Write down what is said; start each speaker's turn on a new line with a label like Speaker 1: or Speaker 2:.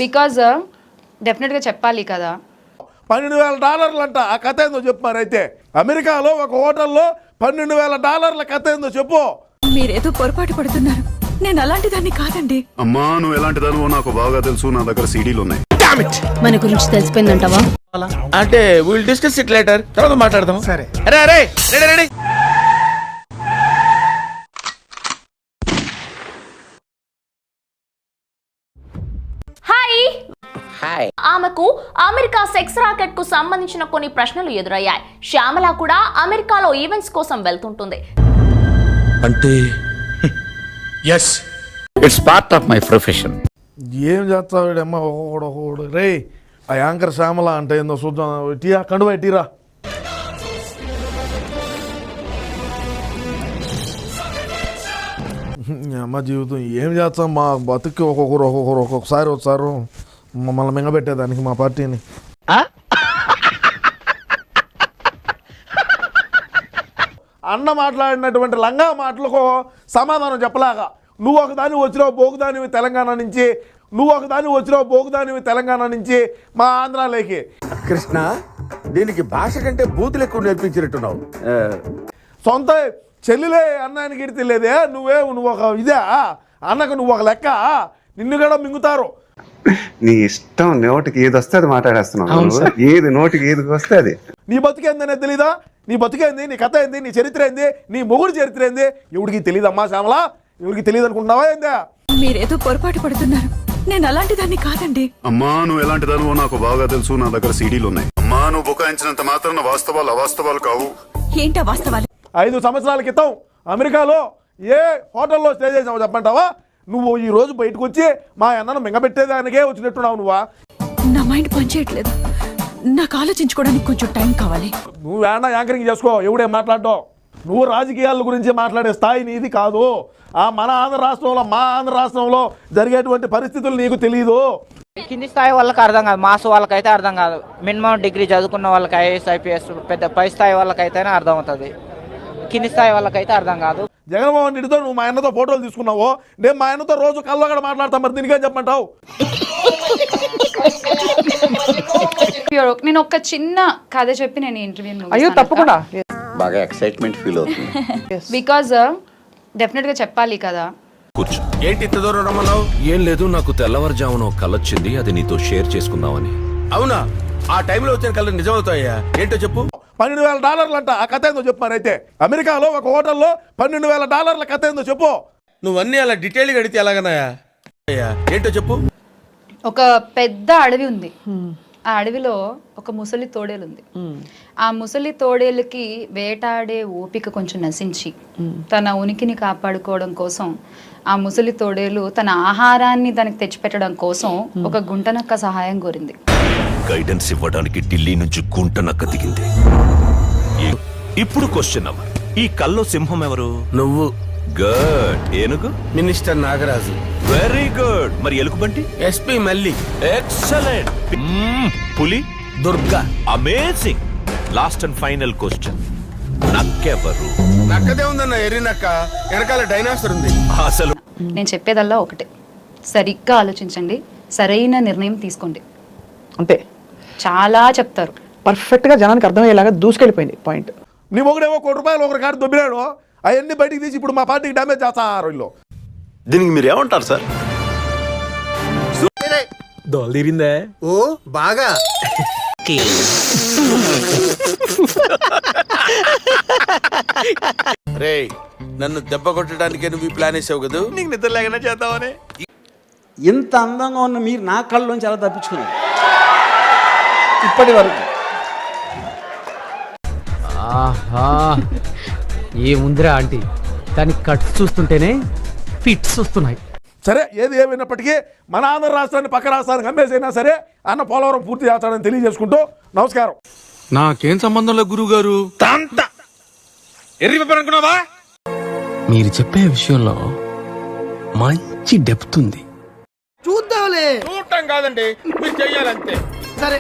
Speaker 1: Because డెఫినెట్గా చెప్పాలి కదా.
Speaker 2: $12,000 అంట. ఆ కథ ఏందో చెప్పు మరైతే. అమెరికాలో ఒక హోటల్లో $12,000 కథ ఏందో చెప్పు.
Speaker 3: మీరేదో పొరపాటు పడుతున్నారు. నేను అలాంటి దాన్ని కాదండి.
Speaker 4: అమ్మా నువ్వు ఎలాంటి దానివో నాకు బాగా తెలుసు. నా దగ్గర సీడీలు ఉన్నాయి.
Speaker 5: మన గురించి తెలిసిపోయిందంటావా?
Speaker 6: అంటే విల్ డిస్కస్ ఇట్ లేటర్. తర్వాత మాట్లాడదాం. సరే. అరే అరే రెడీ రెడీ.
Speaker 7: హాయ్. ఆమెకు అమెరికా సెక్స్ రాకెట్ కు సంబంధించిన కొన్ని ప్రశ్నలు ఎదురయ్యాయి. శ్యామల కూడా అమెరికాలో ఈవెంట్స్ కోసం వెళ్తుంటుంది.
Speaker 6: అంటే yes, it's part of my profession.
Speaker 2: ఏం చేస్తావాడమ్మా ఒకడు రే. ఆ యాంకర్ శ్యామల అంటే ఏందో చూద్దాం. టీరా కండువా టీరా. అమ్మ జీవితం ఏం చేస్తాం. మా బతుక్కి ఒక్కొక్కసారి మమ్మల్ని మింగబెట్టేదానికి మా పార్టీని. అన్న మాట్లాడినటువంటి లంగా మాటలకు సమాధానం చెప్పలాగా. నువ్వు ఒకదాని వచ్చినావు బోగుదానివి తెలంగాణ నుంచి మా ఆంధ్రాలోకి.
Speaker 6: కృష్ణ దీనికి భాష కంటే బూతులు ఎక్కువ నేర్పించినట్టున్నావు.
Speaker 2: సొంత చెల్లిలే అన్నానికి గిడితలేదే. నువ్వు ఒక ఇదే అన్నకు నువ్వు ఒక లెక్క. నిన్ను కూడా మింగుతారు.
Speaker 8: నీ ఇష్టం. నోటికి ఏది వస్తే అది మాట్లాడేస్తున్నావు. ఏది నోటికి ఏది వస్తే అది.
Speaker 2: నీ బతుకేంది అనేది తెలీదా? నీ బతుకేంది, నీ కథ ఏంది, నీ చరిత్ర ఏంది, నీ మొగుడు చరిత్ర ఏంది ఎవరికి తెలియదమ్మా శ్యామల? ఎవరికి తెలియదు అనుకుంటున్నావా ఏందా?
Speaker 3: మీరేదో పొరపాటు పడుతున్నారు. నేను అలాంటి దాన్ని కాదండి.
Speaker 4: అమ్మా నువ్వు ఎలాంటి దానివో నాకు బాగా తెలుసు. నా దగ్గర సీడీలు ఉన్నాయి. అమ్మా నువ్వు బుకాయించినంత మాత్రాన వాస్తవాలు అవాస్తవాలు కావు.
Speaker 3: ఏంటా వాస్తవాలు?
Speaker 2: 5 సంవత్సరాల క్రితం అమెరికాలో ఏ హోటల్లో స్టే చేసావు చెప్పంటావా? నువ్వు ఈ రోజు బయటకు వచ్చి మా అన్నను మింగబెట్టేదానికే వచ్చినట్టున్నావు. నువ్వా?
Speaker 3: నా మైండ్ పనిచేయట్లేదు. నాకు ఆలోచించుకోవడానికి కొంచెం టైం కావాలి.
Speaker 2: నువ్వు ఏమన్నా యాంకరింగ్ చేసుకో. ఎవడే మాట్లాడటం. నువ్వు రాజకీయాల గురించి మాట్లాడే స్థాయి నీది కాదు. మా ఆంధ్ర రాష్ట్రంలో జరిగేటువంటి పరిస్థితులు నీకు తెలియదు.
Speaker 9: కింది స్థాయి వాళ్ళకి అర్థం కాదు. మాస్ వాళ్ళకైతే అర్థం కాదు. మినిమం డిగ్రీ చదువుకున్న వాళ్ళకి ఐఏఎస్ ఐపీఎస్ పెద్ద పై స్థాయి వాళ్ళకైతేనే అర్థం అవుతుంది. కింది స్థాయి వాళ్ళకైతే అర్థం కాదు.
Speaker 2: జగన్మోహన్ రెడ్డితో నువ్వు మా ఆయనతో ఫోటోలు తీసుకున్నావు. నేను మా ఆయనతో రోజు కల్లో కూడా మాట్లాడతాను. మరి దీనికేం చెప్పమంటావు?
Speaker 1: నేను ఒక చిన్న కథ చెప్పి నేను ఇంటర్వ్యూ.
Speaker 9: అయ్యో తప్పకుండా.
Speaker 8: బాగా ఎక్సైట్మెంట్ ఫీల్ అవుతుంది.
Speaker 1: బికాజ్ డెఫినెట్గా చెప్పాలి కదా.
Speaker 10: కూర్చో.
Speaker 6: ఏంటి ఇంత దూరం రమ్మన్నావు?
Speaker 10: ఏం లేదు, నాకు తెల్లవారుజామున ఒక కల వచ్చింది. అది నీతో షేర్ చేసుకుందామని.
Speaker 6: అవునా? ఆ టైంలో వచ్చిన కళ్ళు నిజమవుతాయా? ఏంటో చెప్పు.
Speaker 2: $12,000 అంట. ఆ కథ ఏందో చెప్పు మరైతే. అమెరికాలో ఒక హోటల్లో $12,000 కథ ఏందో చెప్పు.
Speaker 6: నువ్వన్నీ అలా డీటెయిల్గా అడిగితే ఎలాగన్నాయా? ఏంటో చెప్పు.
Speaker 1: ఒక పెద్ద అడవి ఉంది. ఆ అడవిలో ఒక ముసలి తోడేలు ఉంది. ఆ ముసలి తోడేలుకి వేటాడే ఓపిక కొంచెం నశించి తన ఉనికిని కాపాడుకోవడం కోసం ఆ ముసలి తోడేలు తన ఆహారాన్ని దానికి తెచ్చిపెట్టడం కోసం ఒక గుంటనక్క సహాయం కోరింది.
Speaker 10: గైడెన్స్ ఇవ్వడానికి ఢిల్లీ నుంచి గుంటనక్క దిగింది. ఇప్పుడు క్వశ్చన్ అవ్వ, ఈ కల్లో సింహం ఎవరు?
Speaker 6: నువ్వు.
Speaker 10: గుడ్. ఏనుగు?
Speaker 6: మినిస్టర్ నాగరాజు.
Speaker 10: Very good. మరి ఎలుగుబంటి?
Speaker 6: ఎస్పీ మల్లి.
Speaker 10: ఎక్సలెంట్. పులి?
Speaker 6: Durga.
Speaker 10: Amazing. Last and final question, నక్కెవరు?
Speaker 6: నక్కదే ఉందన్న ఎర్రి నక్క. వెనకాల డైనాసర్ ఉంది.
Speaker 10: అసలు
Speaker 1: నేను చెప్పేదల్లా ఒకటే, సరిగ్గా ఆలోచించండి, సరైన నిర్ణయం తీసుకోండి.
Speaker 9: అంతే.
Speaker 1: చాలా చెప్తారు.
Speaker 9: పర్ఫెక్ట్ గా జనానికి అర్థమయ్యేలాగా దూసుకెళ్ళిపోయింది పాయింట్.
Speaker 2: నీ మొగుడేమో ₹1 ఒకరి కాడు దొబ్బినాడు. అవన్నీ బయటికి తీసి ఇప్పుడు మా పార్టీకి డ్యామేజ్ చేస్తారు వీళ్ళు.
Speaker 10: దీనికి మీరు ఏమంటారు సార్?
Speaker 6: దోల్దీరిందే. ఓ బాగా. రే నన్ను దెబ్బ కొట్టడానికే నువ్వు ఈ ప్లాన్ వేసావు కదా. నీకు నిద్ర లేకుండా చేద్దామని.
Speaker 11: ఇంత అందంగా ఉన్న మీరు నా కళ్ళలోంచి ఎలా తప్పించుకున్నారు ఇప్పటి వరకు?
Speaker 9: ఏముందిరా ఆంటీ, దాని కట్స్ చూస్తుంటేనే ఫిట్స్ వస్తున్నాయి.
Speaker 2: సరే, ఏది ఏమైనప్పటికీ మన ఆంధ్ర రాష్ట్రాన్ని పక్క రాష్ట్రానికి అమ్మేసైనా సరే అన్న పోలవరం పూర్తి చేస్తాడని తెలియజేసుకుంటూ నమస్కారం.
Speaker 6: నాకేం సంబంధం లేదు గురువు గారు. అనుకున్నావా?
Speaker 9: మీరు చెప్పే విషయంలో మంచి డెప్త్ ఉంది.
Speaker 6: చూద్దాంలే. చూడటం కాదండి, మీరు చెయ్యాలంతే. సరే.